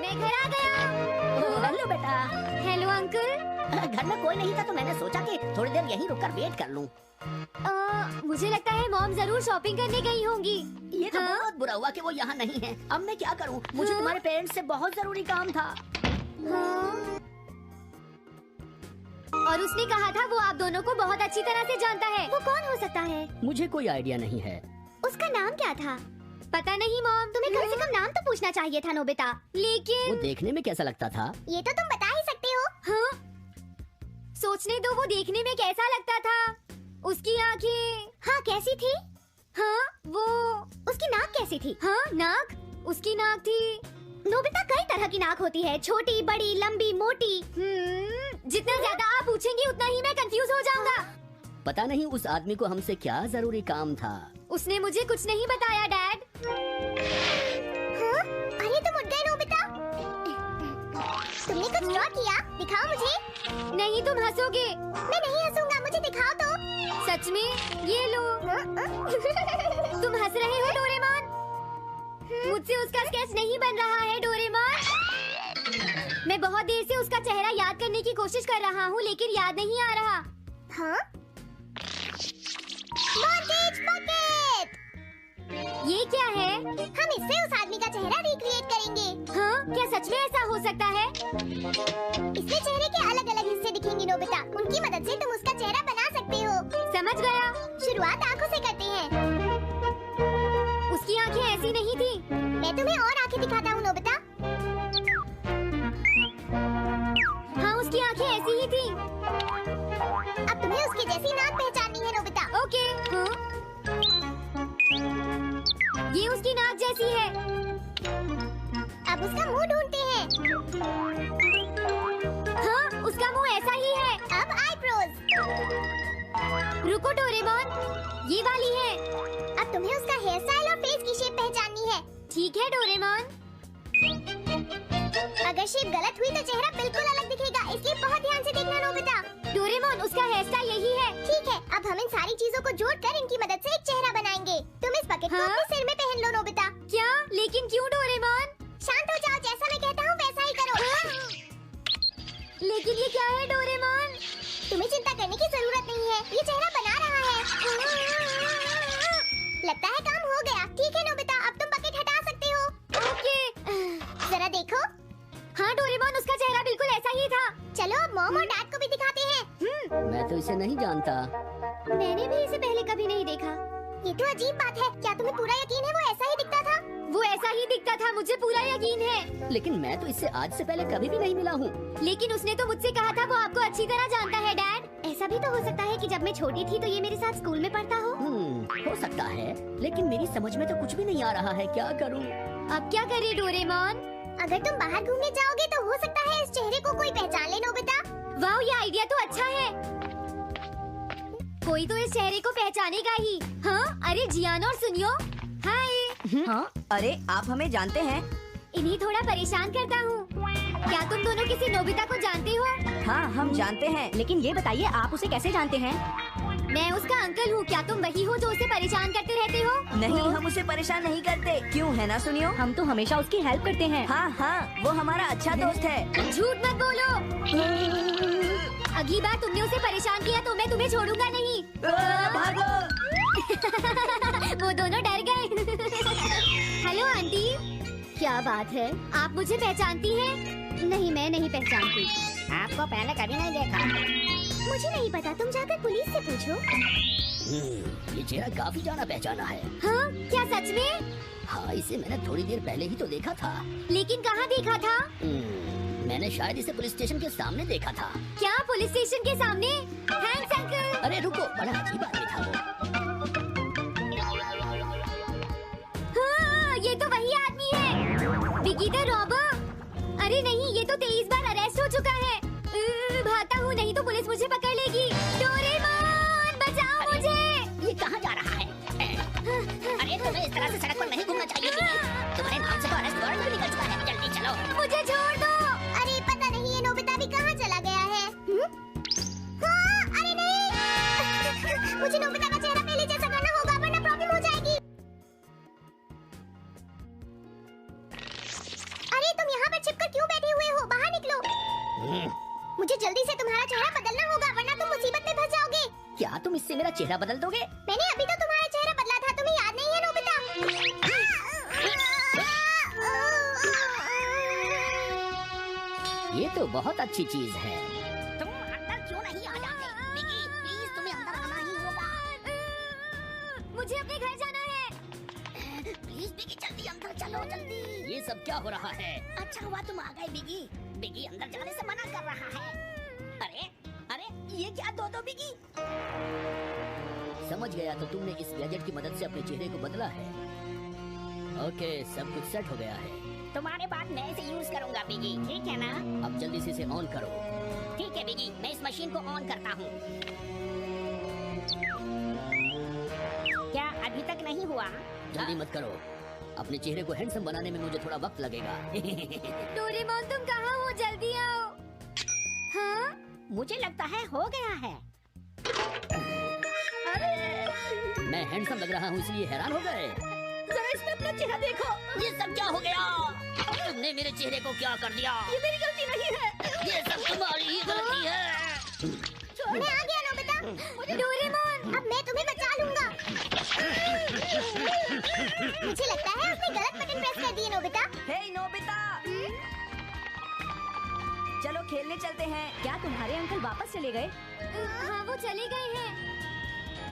मैं घर आ गया। हेलो बेटा। Hello uncle. घर में कोई नहीं था तो मैंने सोचा कि थोड़ी देर यहीं रुककर वेट कर लूं। मुझे लगता है मॉम जरूर शॉपिंग करने गई होंगी। ये तो बहुत बुरा हुआ कि वो यहाँ नहीं है। अब मैं क्या करूँ? मुझे तुम्हारे पेरेंट्स से बहुत जरूरी काम था। और उसने कहा था वो आप दोनों को बहुत अच्छी तरह से जानता है। वो कौन हो सकता है? मुझे कोई आइडिया नहीं है। उसका नाम क्या था? पता नहीं मॉम, तुम्हें कम से कम नाम तो पूछना चाहिए था नोबिता। लेकिन वो देखने में कैसा लगता था? ये तो तुम बता ही सकते हो। हाँ? सोचने दो, वो देखने में कैसा लगता था। उसकी आंखें हाँ कैसी थी? हाँ वो उसकी नाक कैसी थी? हाँ नाक, उसकी नाक थी। नोबिता कई तरह की नाक होती है, छोटी, बड़ी, लंबी, मोटी। जितना ज्यादा आप पूछेंगी उतना ही मैं कंफ्यूज हो जाऊंगा। पता नहीं उस आदमी को हमसे क्या जरूरी काम था। उसने मुझे कुछ नहीं बताया डैड। हाँ? अरे तुम उठ गए नोबिता। तुमने कुछ ड्रॉ किया? दिखाओ मुझे। नहीं तुम हंसोगे। मैं नहीं हंसूंगा, मुझे दिखाओ तो। सच में? ये लो। तुम हंस रहे हो डोरेमोन? मुझसे उसका स्केच नहीं बन रहा है डोरेमोन। मैं बहुत देर से उसका चेहरा याद करने की कोशिश कर रहा हूँ लेकिन याद नहीं आ रहा। हाँ? Montage bucket! ये क्या है? हम इससे उस आदमी का चेहरा रिक्रिएट करेंगे। हाँ? क्या सच में ऐसा हो सकता है? इससे चेहरे के अलग अलग हिस्से दिखेंगे नोबिता। उनकी मदद से तुम उसका चेहरा बना सकते हो। समझ गया। शुरुआत आँखों से करते हैं। उसकी आँखें ऐसी नहीं थी। मैं तुम्हें और आँखें दिखाता हूँ नोबिता। हाँ उसकी आँखें ऐसी ही थी। अब तुम्हें उसके जैसी नाक पहचाननी है नोबिता। ओके। हाँ? ये उसकी नाक जैसी है। अब उसका मुंह ढूंढते हैं। हाँ उसका मुंह ऐसा ही है। अब आईब्रोज। रुको डोरेमोन, ये वाली है। अब तुम्हें उसका हेयर स्टाइल और फेस की शेप पहचाननी है। ठीक है डोरेमोन। अगर शेप गलत हुई तो चेहरा बिल्कुल अलग दिखेगा, इसलिए बहुत ध्यान से देखना नोबिता। डोरेमोन उसका हेयर स्टाइल यही है। ठीक है, अब हम इन सारी चीजों को जोड़कर इनकी मदद से एक चेहरा बनाएंगे। तुम इस बकेट को अपने सिर में पहन लो नोबिता। क्या? लेकिन क्यों डोरेमोन? शांत हो जाओ, जैसा मैं कहता हूँ वैसा ही करो। लेकिन ये क्या है डोरेमोन? तुम्हें चिंता करने की जरूरत नहीं है, ये चेहरा बना रहा है। लगता है काम हो गया। ठीक है नोबिता, अब तुम बकेट हटा सकते हो। ओके। जरा देखो। हाँ डोरेमोन उसका चेहरा बिल्कुल ऐसा ही था। चलो अब मॉम और डैड को भी दिखाते हैं। मैं तो इसे नहीं जानता। मैंने भी इसे पहले कभी नहीं देखा। ये तो अजीब बात है। क्या तुम्हें पूरा यकीन है वो ऐसा ही दिखता था? वो ऐसा ही दिखता था, मुझे पूरा यकीन है। लेकिन मैं तो इससे आज से पहले कभी भी नहीं मिला हूँ। लेकिन उसने तो मुझसे कहा था वो आपको अच्छी तरह जानता है डैड। ऐसा भी तो हो सकता है कि जब मैं छोटी थी तो ये मेरे साथ स्कूल में पढ़ता हो। हो सकता है, लेकिन मेरी समझ में तो कुछ भी नहीं आ रहा है। क्या करूँ? अब क्या करे डोरेमोन? अगर तुम बाहर घूमने जाओगे तो हो सकता है इस चेहरे को कोई पहचान ले नोबिता। वाह ये आइडिया तो अच्छा है। कोई तो इस चेहरे को पहचानेगा ही। हाँ अरे जियान और सुनियो। हाय। हाँ अरे आप हमें जानते हैं? इन्हें थोड़ा परेशान करता हूँ। क्या तुम दोनों किसी नोबिता को जानते हो? हाँ हम जानते हैं, लेकिन ये बताइए आप उसे कैसे जानते हैं? मैं उसका अंकल हूँ। क्या तुम वही हो जो उसे परेशान करते रहते हो? नहीं हम उसे परेशान नहीं करते। क्यों है ना सुनियो? हम तो हमेशा उसकी हेल्प करते हैं। हाँ हाँ वो हमारा अच्छा दोस्त है। झूठ मत बोलो। अगली बार तुमने उसे परेशान किया तो मैं तुम्हें छोड़ूंगा नहीं। भागो। वो दोनों डर गए। Hello aunty. क्या बात है, आप मुझे पहचानती हैं? नहीं मैं नहीं पहचानती। आपको पहले कभी नहीं देखा। मुझे नहीं पता, तुम जाकर पुलिस से पूछो। ये चेहरा काफी जाना पहचाना है। हाँ क्या सच में? हाँ इसे मैंने थोड़ी देर पहले ही तो देखा था। लेकिन कहाँ देखा था? मैंने शायद इसे पुलिस स्टेशन के सामने देखा था। क्या पुलिस स्टेशन के सामने? Thanks uncle. अरे रुको, बड़ा अजीब आदमी था वो। हाँ ये तो वही आदमी है, बिगी द रॉबर। अरे नहीं, ये तो 23 बार अरेस्ट हो चुका है। भागता हूँ नहीं तो पुलिस मुझे पकड़ लेगी। डोरेमोन बचाओ मुझे। ये कहाँ जा रहा है? अरे तुम्हें इस तरह से सड़क पर नहीं घूमना चाहिए थी। तुम्हारे नाम से तो अरेस्ट वारंट भी निकल चुका है। जल्दी चलो। मुझे छोड़ दो। अरे पता नहीं ये नोबिता भी कहाँ चला गया है। हाँ, अरे नहीं। मुझे नोबिता का चेहरा पहले जैसा करना होगा वरना प्रॉब्लम हो जाएगी। अरे तुम यहाँ पर छिपकर मुझे जल्दी से तुम्हारा चेहरा बदलना होगा वरना तुम मुसीबत में फंस जाओगे। क्या तुम इससे मेरा चेहरा बदल दोगे? मैंने अभी तो तुम्हारा चेहरा बदला था, तुम्हें याद नहीं है नोबिता? ये तो बहुत अच्छी चीज है। तुम अंदर क्यों नहीं आ जाते? बिगी, प्लीज तुम्हें अंदर आना ही होगा। मुझे अपने घर जाना है। प्लीज बिगी जल्दी अंदर चलो जल्दी। ये सब क्या हो रहा है? अच्छा हुआ तुम आ गए बिगी। बिगी अंदर जाने से मना कर रहा है। अरे अरे ये क्या दो बिगी? समझ गया, तो तुमने इस गैजेट की मदद से अपने चेहरे को बदला है। ओके, सब कुछ सेट हो गया है। तुम्हारे बाद मैं इसे यूज करूंगा बिगी, ठीक है ना? अब जल्दी से इसे ऑन करो। ठीक है बिगी, मैं इस मशीन को ऑन करता हूँ। क्या अभी तक नहीं हुआ? जल्दी मत करो, अपने चेहरे को हैंडसम बनाने में मुझे थोड़ा वक्त लगेगा। डोरेमोन तुम कहाँ हो? जल्दी आओ। हाँ? मुझे लगता है हो गया है। मैं हैंडसम लग रहा हूँ इसलिए हैरान हो गए। जरा इसमें अपना चेहरा देखो। ये सब क्या हो गया? तुमने मेरे चेहरे को क्या कर दिया? ये मेरी गलती नहीं है। ये सब तुम्हारी ही गलती है। मैं आ गया नोबिता। डोरेमोन, अब मैं तुम्हें बचा लूंगा। मुझे लगता है आपने गलत बटन प्रेस कर दिए नोबिता। हे नोबिता, चलो खेलने चलते हैं। क्या तुम्हारे अंकल वापस चले गए? हाँ, वो चले गए हैं।